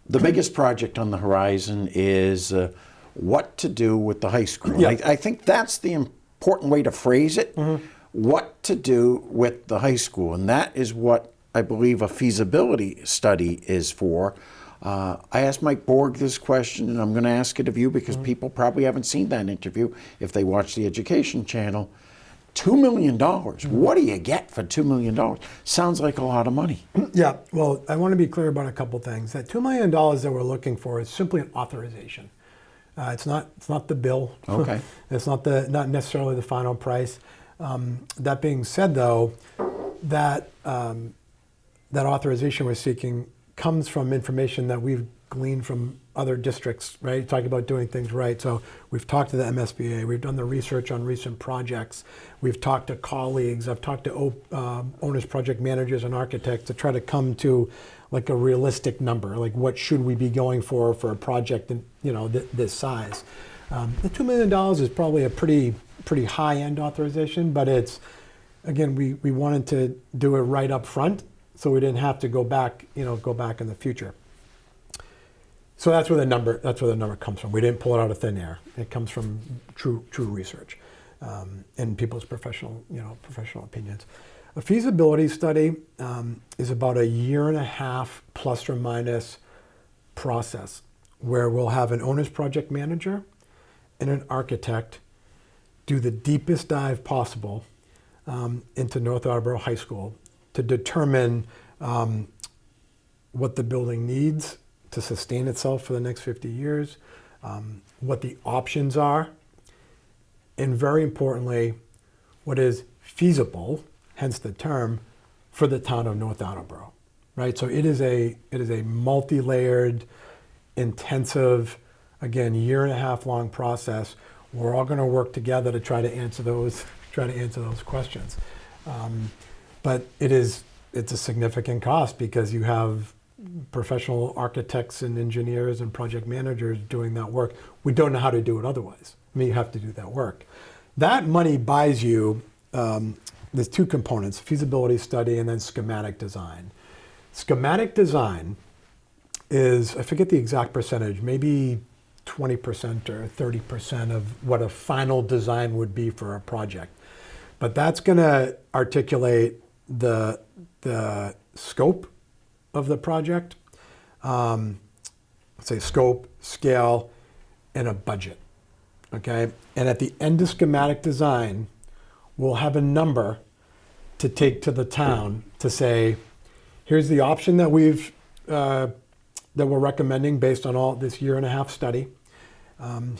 the biggest project on the horizon is what to do with the high school. Yeah. I think that's the important way to phrase it. What to do with the high school, and that is what I believe a feasibility study is for. I asked Mike Borg this question, and I'm going to ask it of you because people probably haven't seen that interview if they watch the education channel. $2 million. What do you get for $2 million? Sounds like a lot of money. Yeah, well, I want to be clear about a couple things. That $2 million that we're looking for is simply an authorization. It's not the bill. Okay. It's not necessarily the final price. That being said, though, that authorization we're seeking comes from information that we've gleaned from other districts, right? Talking about doing things right. So we've talked to the MSBA, we've done the research on recent projects, we've talked to colleagues, I've talked to owners, project managers, and architects to try to come to like a realistic number, like what should we be going for a project this size. The $2 million is probably a pretty high-end authorization, but it's, again, we wanted to do it right up front, so we didn't have to go back in the future. So that's where the number comes from. We didn't pull it out of thin air. It comes from true research and people's professional opinions. A feasibility study is about 1.5 years plus or minus process where we'll have an owner's project manager and an architect do the deepest dive possible into North Attleboro High School to determine what the building needs to sustain itself for the next 50 years, what the options are, and very importantly, what is feasible, hence the term, for the town of North Attleboro, right? So it is a multi-layered, intensive, again, 1.5 years long process. We're all going to work together to try to answer those questions. But it's a significant cost because you have professional architects and engineers and project managers doing that work. We don't know how to do it otherwise. I mean, you have to do that work. That money buys you, there's two components, feasibility study and then schematic design. Schematic design is, I forget the exact percentage, maybe 20% or 30% of what a final design would be for a project. But that's going to articulate the scope of the project, say scope, scale, and a budget, okay? And at the end of schematic design, we'll have a number to take to the town to say, here's the option that we're recommending based on all this 1.5 year study.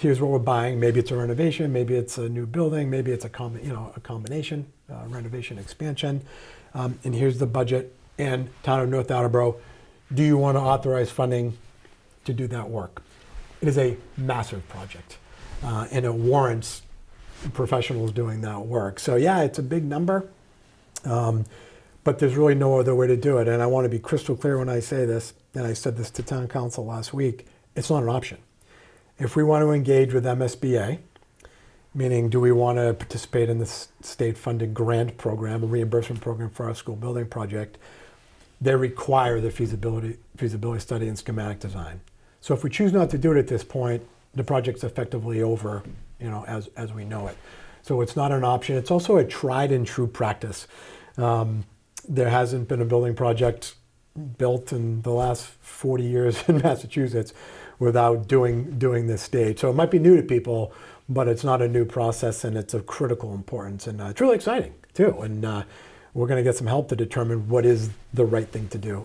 Here's what we're buying. Maybe it's a renovation, maybe it's a new building, maybe it's a combination, renovation, expansion. And here's the budget. And town of North Attleboro, do you want to authorize funding to do that work? It is a massive project, and it warrants professionals doing that work. So yeah, it's a big number, but there's really no other way to do it. And I want to be crystal clear when I say this, and I said this to town council last week, it's not an option. If we want to engage with MSBA, meaning do we want to participate in the state-funded grant program, a reimbursement program for our school building project, they require the feasibility study and schematic design. So if we choose not to do it at this point, the project's effectively over, as we know it. So it's not an option. It's also a tried and true practice. There hasn't been a building project built in the last 40 years in Massachusetts without doing this stage. So it might be new to people, but it's not a new process, and it's of critical importance. And it's really exciting too. And we're going to get some help to determine what is the right thing to do.